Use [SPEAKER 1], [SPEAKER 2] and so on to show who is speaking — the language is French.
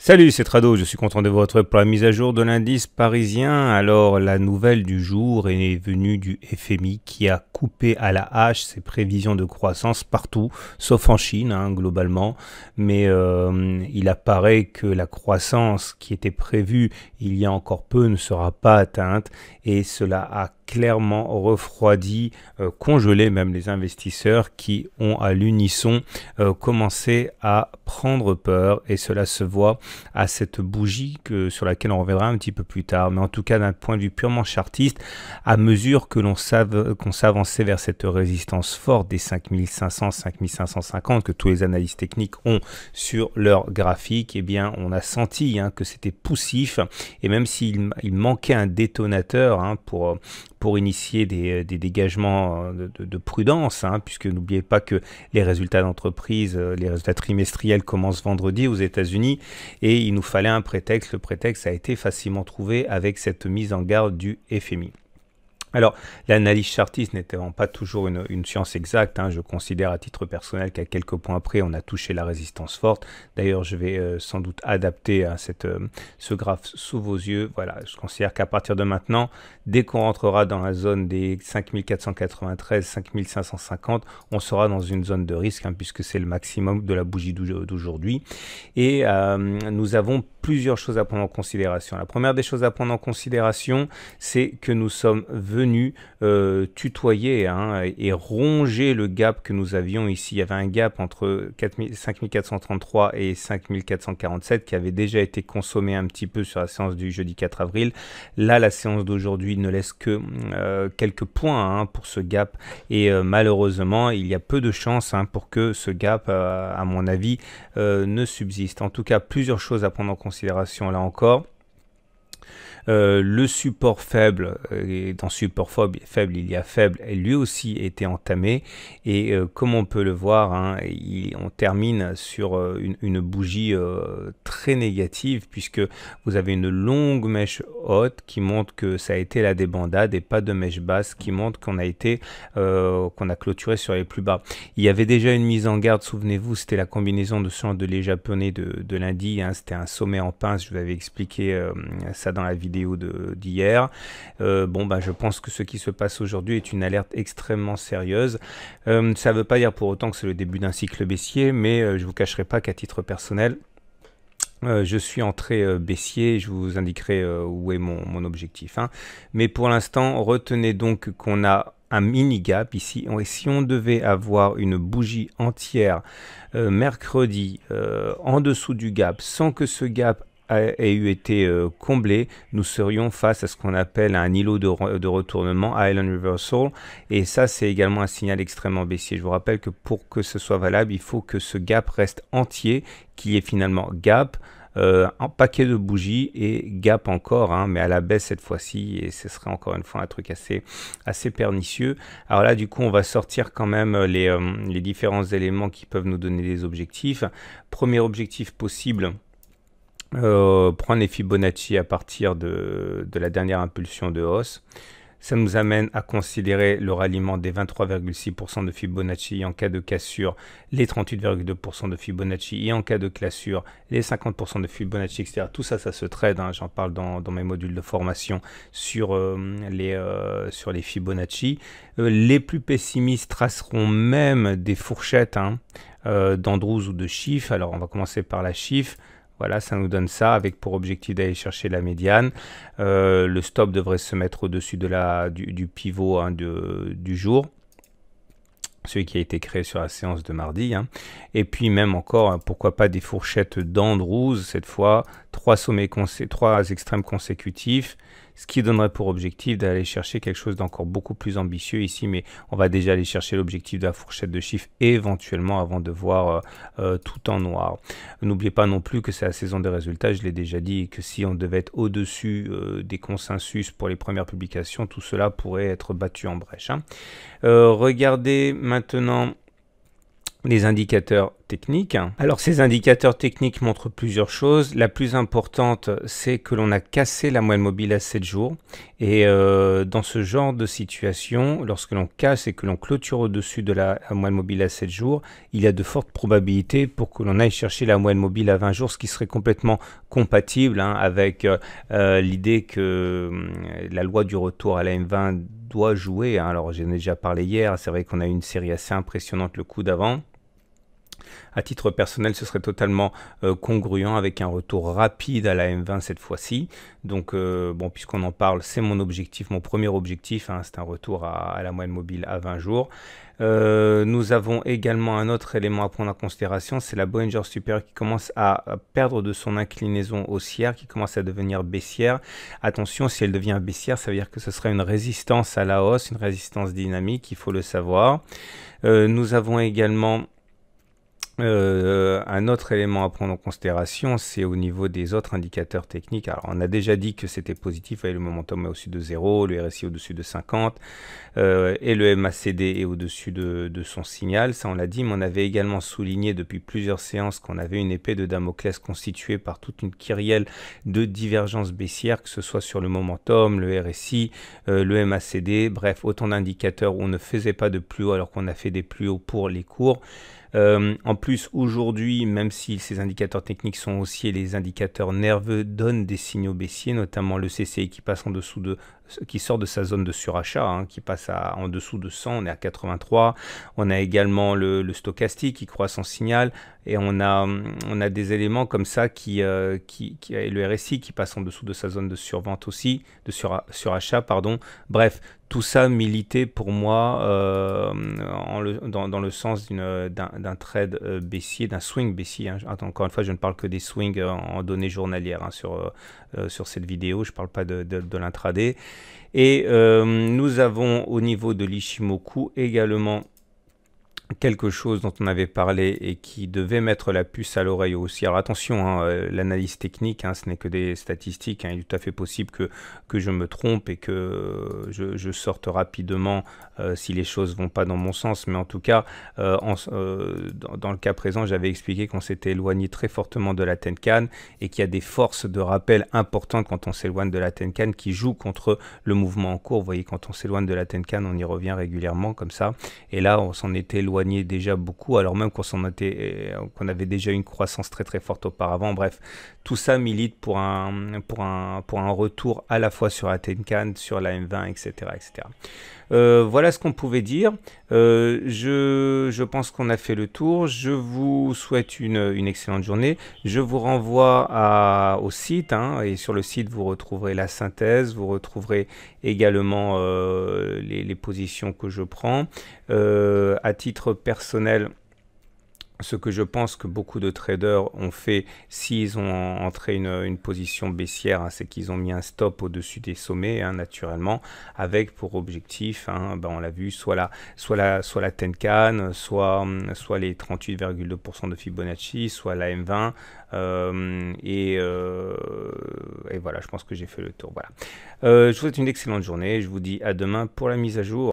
[SPEAKER 1] Salut, c'est Trado, je suis content de vous retrouver pour la mise à jour de l'indice parisien. Alors, la nouvelle du jour est venue du FMI qui a coupé à la hache ses prévisions de croissance partout, sauf en Chine, globalement. Mais il apparaît que la croissance qui était prévue il y a encore peu ne sera pas atteinte et cela a clairement refroidi, congelé même les investisseurs qui ont à l'unisson commencé à prendre peur et cela se voit à cette bougie sur laquelle on reviendra un petit peu plus tard. Mais en tout cas, d'un point de vue purement chartiste, à mesure que qu'on s'avançait vers cette résistance forte des 5500, 5550 que tous les analystes techniques ont sur leur graphique, eh bien, on a senti que c'était poussif et même s'il manquait un détonateur pour initier des dégagements de prudence, puisque n'oubliez pas que les résultats d'entreprise, les résultats trimestriels commencent vendredi aux États-Unis et il nous fallait un prétexte. Le prétexte a été facilement trouvé avec cette mise en garde du FMI. Alors, l'analyse chartiste n'était vraiment pas toujours une science exacte. Je considère à titre personnel qu'à quelques points près, on a touché la résistance forte. D'ailleurs, je vais sans doute adapter ce graphe sous vos yeux. Voilà, je considère qu'à partir de maintenant, dès qu'on rentrera dans la zone des 5493, 5550, on sera dans une zone de risque, puisque c'est le maximum de la bougie d'aujourd'hui. Et nous avons plusieurs choses à prendre en considération. La première des choses à prendre en considération, c'est que nous sommes venus tutoyer et ronger le gap que nous avions ici. Il y avait un gap entre 5433 et 5447 qui avait déjà été consommé un petit peu sur la séance du jeudi 4 avril. Là, la séance d'aujourd'hui ne laisse que quelques points pour ce gap et malheureusement, il y a peu de chances pour que ce gap, à mon avis, ne subsiste. En tout cas, plusieurs choses à prendre en considération là encore. Le support faible, et dans support faible il y a faible, et lui aussi était entamé et comme on peut le voir, on termine sur une bougie très négative puisque vous avez une longue mèche haute qui montre que ça a été la débandade et pas de mèche basse qui montre qu'on a clôturé sur les plus bas. Il y avait déjà une mise en garde, souvenez-vous, c'était la combinaison de chandeliers japonais de lundi, c'était un sommet en pince, je vous avais expliqué ça dans la vidéo d'hier. Je pense que ce qui se passe aujourd'hui est une alerte extrêmement sérieuse. Ça ne veut pas dire pour autant que c'est le début d'un cycle baissier, mais je ne vous cacherai pas qu'à titre personnel, je suis entré baissier, je vous indiquerai où est mon objectif. Mais pour l'instant, retenez donc qu'on a un mini gap ici. Et si on devait avoir une bougie entière mercredi en dessous du gap, sans que ce gap ait eu été comblé, nous serions face à ce qu'on appelle un îlot de retournement, Island Reversal, et ça c'est également un signal extrêmement baissier. Je vous rappelle que pour que ce soit valable, il faut que ce gap reste entier, qu'il y ait finalement gap, un paquet de bougies et gap encore, mais à la baisse cette fois-ci, et ce serait encore une fois un truc assez pernicieux. Alors là, du coup, on va sortir quand même les différents éléments qui peuvent nous donner des objectifs. Premier objectif possible, prendre les Fibonacci à partir de la dernière impulsion de hausse. Ça nous amène à considérer le ralliement des 23,6% de Fibonacci en cas de cassure, les 38,2% de Fibonacci et en cas de cassure, les 50% de Fibonacci, etc. Tout ça, ça se trade, j'en parle dans mes modules de formation sur les Fibonacci. Les plus pessimistes traceront même des fourchettes d'Andrews ou de chiffres. Alors, on va commencer par la chiffre. Voilà, ça nous donne ça avec pour objectif d'aller chercher la médiane. Le stop devrait se mettre au-dessus du pivot du jour, celui qui a été créé sur la séance de mardi. Et puis même encore, pourquoi pas des fourchettes d'Andrews, cette fois, trois extrêmes consécutifs, ce qui donnerait pour objectif d'aller chercher quelque chose d'encore beaucoup plus ambitieux ici, mais on va déjà aller chercher l'objectif de la fourchette de chiffres éventuellement avant de voir tout en noir. N'oubliez pas non plus que c'est la saison des résultats, je l'ai déjà dit, que si on devait être au-dessus des consensus pour les premières publications, tout cela pourrait être battu en brèche. Regardez maintenant les indicateurs techniques. Alors ces indicateurs techniques montrent plusieurs choses. La plus importante, c'est que l'on a cassé la moyenne mobile à 7 jours. Et dans ce genre de situation, lorsque l'on casse et que l'on clôture au-dessus de la moyenne mobile à 7 jours, il y a de fortes probabilités pour que l'on aille chercher la moyenne mobile à 20 jours, ce qui serait complètement compatible avec l'idée que la loi du retour à la M20 doit jouer. Alors j'en ai déjà parlé hier, c'est vrai qu'on a eu une série assez impressionnante le coup d'avant. À titre personnel, ce serait totalement congruent avec un retour rapide à la M20 cette fois-ci. Donc, bon, puisqu'on en parle, c'est mon objectif, mon premier objectif, hein, c'est un retour à la moyenne mobile à 20 jours. Nous avons également un autre élément à prendre en considération, c'est la Bollinger Supérieure qui commence à perdre de son inclinaison haussière, qui commence à devenir baissière. Attention, si elle devient baissière, ça veut dire que ce serait une résistance à la hausse, une résistance dynamique, il faut le savoir. Nous avons également un autre élément à prendre en considération, c'est au niveau des autres indicateurs techniques. Alors, on a déjà dit que c'était positif, le momentum est au-dessus de 0, le RSI au-dessus de 50, et le MACD est au-dessus de son signal. Ça, on l'a dit, mais on avait également souligné depuis plusieurs séances qu'on avait une épée de Damoclès constituée par toute une kyrielle de divergences baissières, que ce soit sur le momentum, le RSI, le MACD, bref, autant d'indicateurs où on ne faisait pas de plus haut alors qu'on a fait des plus hauts pour les cours. En plus, aujourd'hui, même si ces indicateurs techniques sont haussiers, les indicateurs nerveux donnent des signaux baissiers, notamment le CCI qui passe en dessous qui sort de sa zone de surachat, hein, qui passe en dessous de 100, on est à 83. On a également le stochastique qui croît son signal, et on a des éléments comme ça le RSI qui passe en dessous de sa zone de survente aussi, de surachat, pardon. Bref, tout ça militait pour moi dans le sens d'un trade baissier, d'un swing baissier. Hein. Encore une fois, je ne parle que des swings en données journalières hein, sur cette vidéo, je ne parle pas de l'intraday. Et nous avons au niveau de l'Ichimoku également quelque chose dont on avait parlé et qui devait mettre la puce à l'oreille aussi. Alors attention, hein, l'analyse technique, hein, ce n'est que des statistiques. Hein, il est tout à fait possible que je me trompe et que je sorte rapidement si les choses vont pas dans mon sens. Mais en tout cas, dans le cas présent, j'avais expliqué qu'on s'était éloigné très fortement de la Tenkan et qu'il y a des forces de rappel importantes quand on s'éloigne de la Tenkan qui jouent contre le mouvement en cours. Vous voyez, quand on s'éloigne de la Tenkan, on y revient régulièrement comme ça. Et là, on s'en était éloigné déjà beaucoup, alors même qu'on avait déjà une croissance très très forte auparavant. Bref, tout ça milite pour un retour à la fois sur la Tenkan, sur la M20, etc. etc. Voilà ce qu'on pouvait dire. Je pense qu'on a fait le tour. Je vous souhaite une excellente journée. Je vous renvoie au site, hein, et sur le site vous retrouverez la synthèse, vous retrouverez également les positions que je prends. À titre personnel, ce que je pense que beaucoup de traders ont fait s'ils ont entré une position baissière, hein, c'est qu'ils ont mis un stop au-dessus des sommets, hein, naturellement, avec pour objectif, hein, on l'a vu, soit la Tenkan, soit les 38,2% de Fibonacci, soit la M20, et voilà, je pense que j'ai fait le tour. Voilà. Je vous souhaite une excellente journée, je vous dis à demain pour la mise à jour.